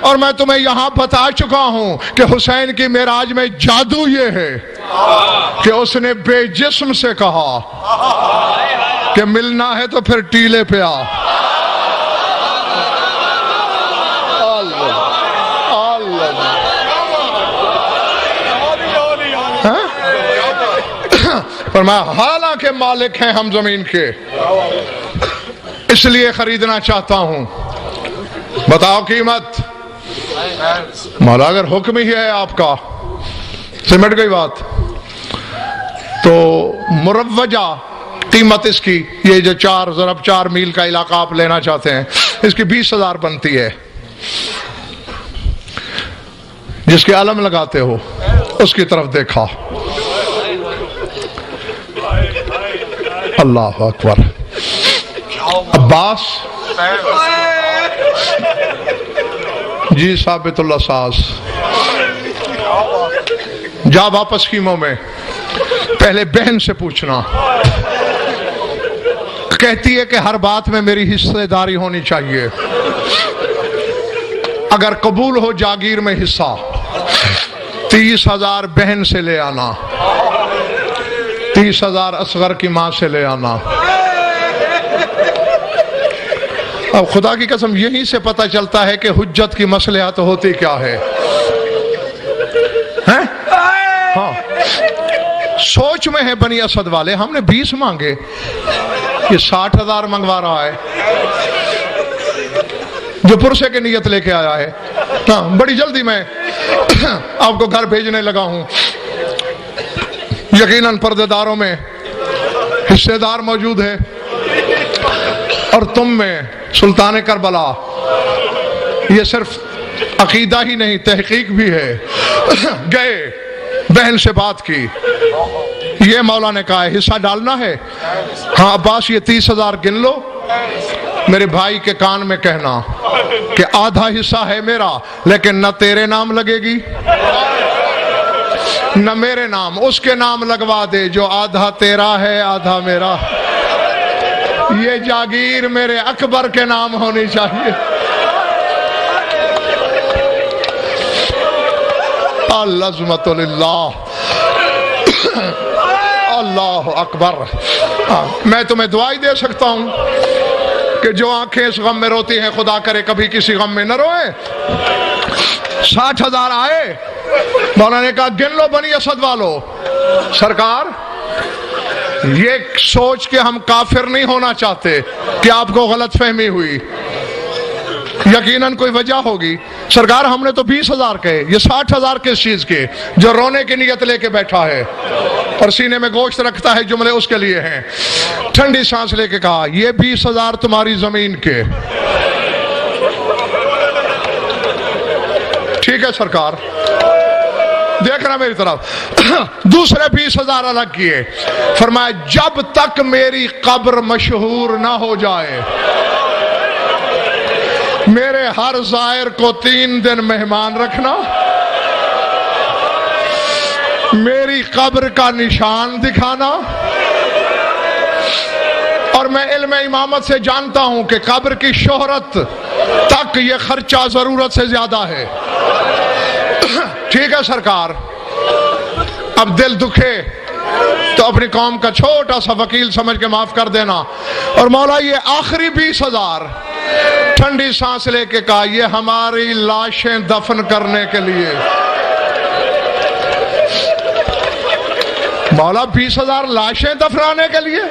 اور میں تمہیں یہاں بتا چکا ہوں کہ حسین کی معراج میں جادو یہ ہے کہ اس نے بے جسم سے کہا کہ ملنا ہے تو پھر ٹیلے پہ آ. فرمایا حالانکہ مالک ہیں ہم زمین کے، اس لیے خریدنا چاہتا ہوں. بتاؤ قیمت. مولا اگر حکم ہی ہے آپ کا، سمٹ گئی بات. تو مروجہ قیمت اس کی، یہ جو 4 میل کا علاقہ آپ لینا چاہتے ہیں، اس کی 20,000 بنتی ہے. جس کے علم لگاتے ہو اس کی طرف دیکھا. اللہ اکبر. عباس جی ثابت اللہ ساز، جا واپس خیموں میں، پہلے بہن سے پوچھنا. کہتی ہے کہ ہر بات میں میری حصہ داری ہونی چاہیے. اگر قبول ہو جاگیر میں حصہ 30,000 بہن سے لے آنا، 30,000 اصغر کی ماں سے لے آنا. اب خدا کی قسم یہیں سے پتہ چلتا ہے کہ حجت کی مصلحت ہوتی کیا ہے. ہاں سوچ میں ہے بنی اسد والے، ہم نے 20 مانگے، یہ 60,000 منگوا رہا ہے جو پرسے کی نیت لے کے آیا ہے. ہاں بڑی جلدی میں آپ کو گھر بھیجنے لگا ہوں. یقیناً پردے داروں میں حصے دار موجود ہے اور تم میں سلطان کربلا. یہ صرف عقیدہ ہی نہیں، تحقیق بھی ہے. گئے بہن سے بات کی، یہ مولا نے کہا ہے حصہ ڈالنا ہے. ہاں عباس یہ 30,000 گن لو، میرے بھائی کے کان میں کہنا کہ آدھا حصہ ہے میرا، لیکن نہ تیرے نام لگے گی نہ میرے نام، اس کے نام لگوا دے جو آدھا تیرا ہے آدھا میرا. یہ جاگیر میرے اکبر کے نام ہونی چاہیے. العظمت للہ. اللہ اکبر. میں تمہیں دعائی دے سکتا ہوں کہ جو آنکھیں اس غم میں روتی ہیں خدا کرے کبھی کسی غم میں نہ روئے. 60,000 آئے، مولا نے کہا گن لو بنی اسد والو. سرکار یہ سوچ کے ہم کافر نہیں ہونا چاہتے کہ آپ کو غلط فہمی ہوئی، یقیناً کوئی وجہ ہوگی. سرکار ہم نے تو 20,000 کہے، یہ 60,000 کس چیز کے؟ جو رونے کی نیت لے کے بیٹھا ہے اور سینے میں گوشت رکھتا ہے، جملے اس کے لیے ہیں. ٹھنڈی سانس لے کے کہا یہ 20,000 تمہاری زمین کے. ٹھیک ہے سرکار، دیکھنا میری طرف. دوسرے 20,000 الگ کیے. فرمایا جب تک میری قبر مشہور نہ ہو جائے، میرے ہر زائر کو 3 دن مہمان رکھنا، میری قبر کا نشان دکھانا. اور میں علم امامت سے جانتا ہوں کہ قبر کی شہرت تک یہ خرچہ ضرورت سے زیادہ ہے. ٹھیک ہے سرکار. اب دل دکھے تو اپنی قوم کا چھوٹا سا وکیل سمجھ کے معاف کر دینا. اور مولا یہ آخری 20,000 ٹھنڈی سانس لے کے کہا یہ ہماری لاشیں دفن کرنے کے لیے. مولا 20,000 لاشیں دفنانے کے لیے؟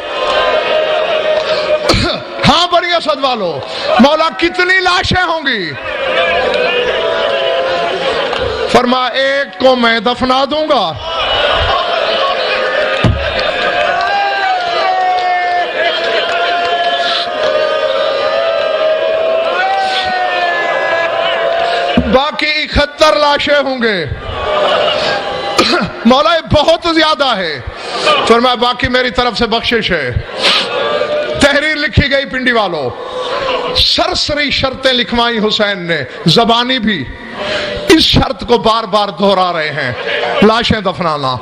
ہاں بنی اسد والو. مولا کتنی لاشیں ہوں گی؟ فرمایا ایک کو میں دفنا دوں گا. باقی 71 لاشیں ہوں گے. مولا یہ بہت زیادہ ہے. فرمایا باقی میری طرف سے بخشش ہے. تحریر لکھی گئی پنڈی والوں، سرسری شرطیں لکھوائی حسین نے، زبانی بھی. اس شرط کو بار بار دہرا رہے ہیں، لاشیں دفنانا.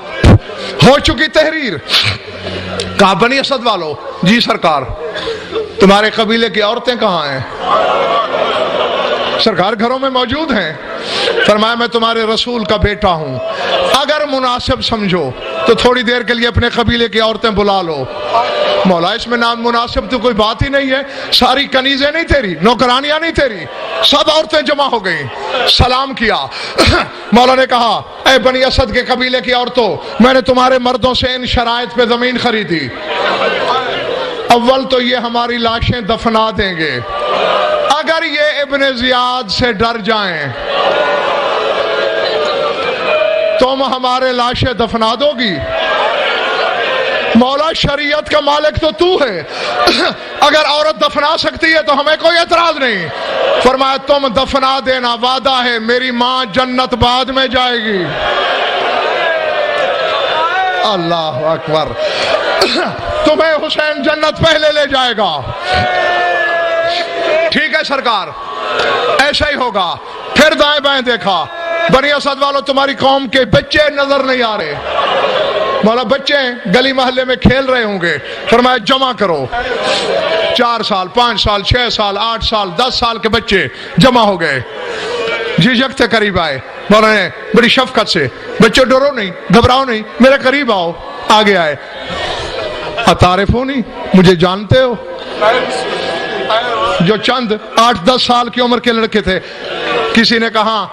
ہو چکی تحریر. کہا بنی اسد والو جی سرکار تمہارے قبیلے کی عورتیں کہاں ہیں؟ سرکار گھروں میں موجود ہیں. فرمایا میں تمہارے رسول کا بیٹا ہوں, اگر مناسب سمجھو تو تھوڑی دیر کے لیے اپنے قبیلے کی عورتیں بلا لو. مولا اس میں نام مناسب تو کوئی بات ہی نہیں ہے, ساری کنیزیں نہیں تیری, نوکرانیاں نہیں تیری, سب عورتیں جمع ہو گئیں. سلام کیا. مولا نے کہا اے بنی اسد کے قبیلے کی عورتوں, میں نے تمہارے مردوں سے ان شرائط پہ زمین خریدی. اول تو یہ ہماری لاشیں دفنا دیں گے, اگر یہ ابن زیاد سے ڈر جائیں تم ہمارے لاشیں دفنا دو گی. مولا شریعت کا مالک تو ہے, اگر عورت دفنا سکتی ہے تو ہمیں کوئی اعتراض نہیں. فرمایا تم دفنا دینا, وعدہ ہے میری ماں جنت بعد میں جائے گی. اللہ اکبر. تمہیں حسین جنت پہلے لے جائے گا. ٹھیک ہے سرکار, ایسا ہی ہوگا. پھر دائیں بائیں دیکھا, بنی اسد والوں تمہاری قوم کے بچے نظر نہیں آ رہے. مولا بچے گلی محلے میں کھیل رہے ہوں گے. فرمایا جمع کرو. 4 سال 5 سال 6 سال 8 سال 10 سال کے بچے جمع ہو گئے. جھجکتے قریب آئے. مولا نے بڑی شفقت سے, بچے ڈرو نہیں, گھبراؤ نہیں, میرے قریب آؤ. آگے آئے. اتعرفونی, مجھے جانتے ہو؟ جو چند 8-10 سال کی عمر کے لڑکے تھے. کسی نے کہا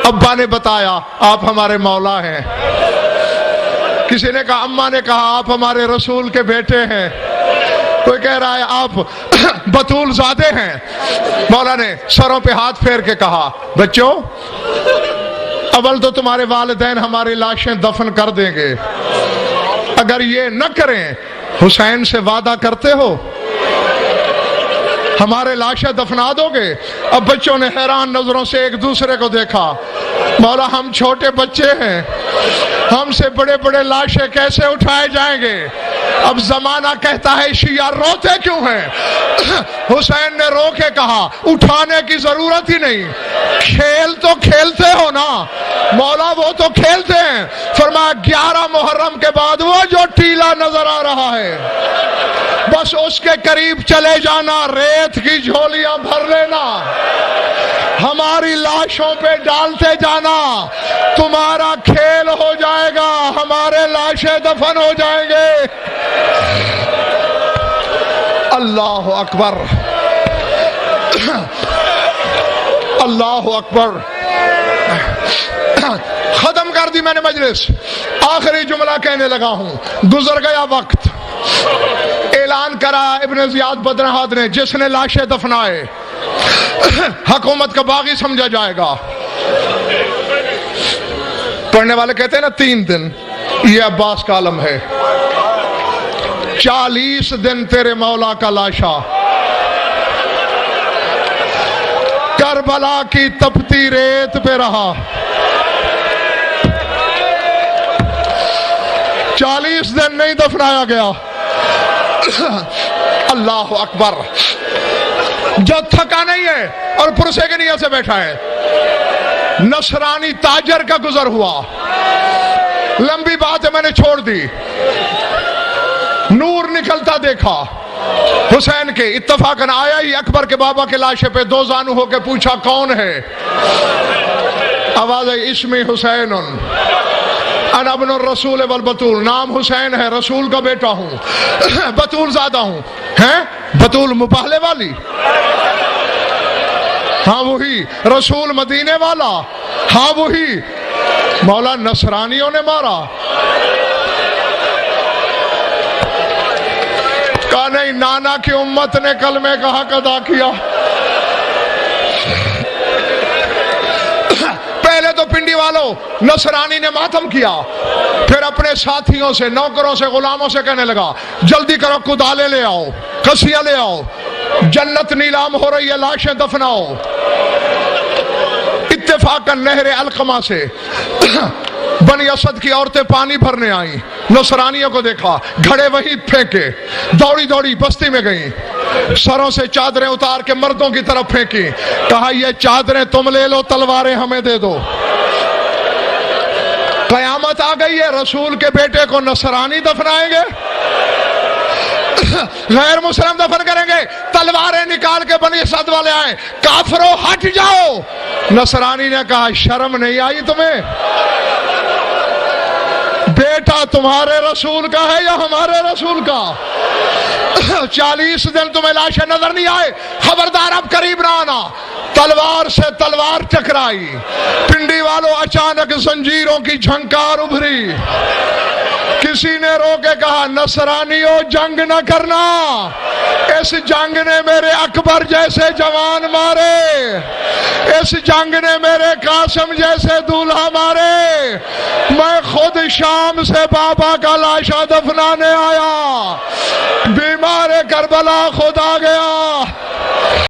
ابا نے بتایا آپ ہمارے مولا ہیں. کسی نے کہا اماں نے کہا آپ ہمارے رسول کے بیٹے ہیں. کوئی کہہ رہا ہے آپ بطول زادے ہیں. مولا نے سروں پہ ہاتھ پھیر کے کہا بچوں, اول تو تمہارے والدین ہماری لاشیں دفن کر دیں گے, اگر یہ نہ کریں حسین سے وعدہ کرتے ہو ہمارے لاشیں دفنا دو گے. اب بچوں نے حیران نظروں سے ایک دوسرے کو دیکھا. مولا ہم چھوٹے بچے ہیں, ہم سے بڑے بڑے لاشیں کیسے اٹھائے جائیں گے؟ اب زمانہ کہتا ہے شیعہ روتے کیوں ہیں؟ حسین نے رو کے کہا اٹھانے کی ضرورت ہی نہیں, کھیل تو کھیلتے ہو نا. مولا وہ تو کھیلتے ہیں. فرمایا 11 محرم کے بعد وہ جو ٹیلا نظر آ رہا ہے بس اس کے قریب چلے جانا, ریت کی جھولیاں بھر لینا, ہماری لاشوں پہ ڈالتے جانا, تمہارا کھیل ہو جائے گا, ہمارے لاشیں دفن ہو جائیں گے. اللہ اکبر, اللہ اکبر. ختم کر دی میں نے مجلس. آخری جملہ کہنے لگا ہوں. گزر گیا وقت, اعلان کرا ابن زیاد بدرہاد نے, جس نے لاشیں دفنائے حکومت کا باغی سمجھا جائے گا. پڑھنے والے کہتے ہیں نا 3 دن, یہ عباس کا عالم ہے. 40 دن تیرے مولا کا لاشا کربلا کی تپتی ریت پہ رہا. 40 دن نہیں دفنایا گیا. اللہ اکبر. جو تھکا نہیں ہے اور پرسے کی نیت سے بیٹھا ہے. نصرانی تاجر کا گزر ہوا, لمبی بات ہے میں نے چھوڑ دی. نور نکلتا دیکھا حسین کے, اتفاقاً آیا ہی اکبر کے بابا کے لاشے پہ 2 زانو ہو کے پوچھا کون ہے؟ آواز ہے اسمی حسین انا ابن الرسول والبطول, نام حسین ہے, رسول کا بیٹا ہوں, بطول زادہ ہوں. ہیں بطول مباہلے والی؟ ہاں وہی. رسول مدینے والا؟ ہاں وہی. مولا نصرانیوں نے مارا؟ کہا نہیں, نانا کی امت نے کلمے کا حق ادا کیا. پہلے تو پنڈی والوں نصرانی نے ماتم کیا, پھر اپنے ساتھیوں سے, نوکروں سے, غلاموں سے کہنے لگا جلدی کرو, کدالے لے آؤ, کسیاں لے آؤ, جنت نیلام ہو رہی ہے, لاشیں دفناؤ. اتفاقاً نہر علقمہ سے بنی اسد کی عورتیں پانی بھرنے آئیں. نصرانیوں کو دیکھا, گھڑے وہیں پھینکے, دوڑی دوڑی بستی میں گئیں, سروں سے چادریں اتار کے مردوں کی طرف پھینکی. کہا یہ چادریں تم لے لو, تلواریں ہمیں دے دو. قیامت آ گئی ہے, رسول کے بیٹے کو نصرانی دفنائیں گے. غیر مسلم دفن کریں گے، تلواریں نکال کے بنی اسد والے آئے، کافروں ہٹ جاؤ۔ نصرانی نے کہا شرم نہیں آئی تمہیں؟ بیٹا تمہارے رسول کا ہے یا ہمارے رسول کا؟ 40 دن تمہیں لاشیں نظر نہیں آئے، خبردار اب قریب نہ آنا۔ تلوار سے تلوار ٹکرائی، پنڈی والوں اچانک زنجیروں کی جھنکار ابھری، کسی نے رو کے کہا نصرانیوں جنگ نہ کرنا، اس جنگ نے میرے اکبر جیسے جوان مارے، اس جنگ نے میرے قاسم جیسے دولہا مارے، میں خود شام سے بابا کا لاشا دفنانے آیا، بیمار کربلا خود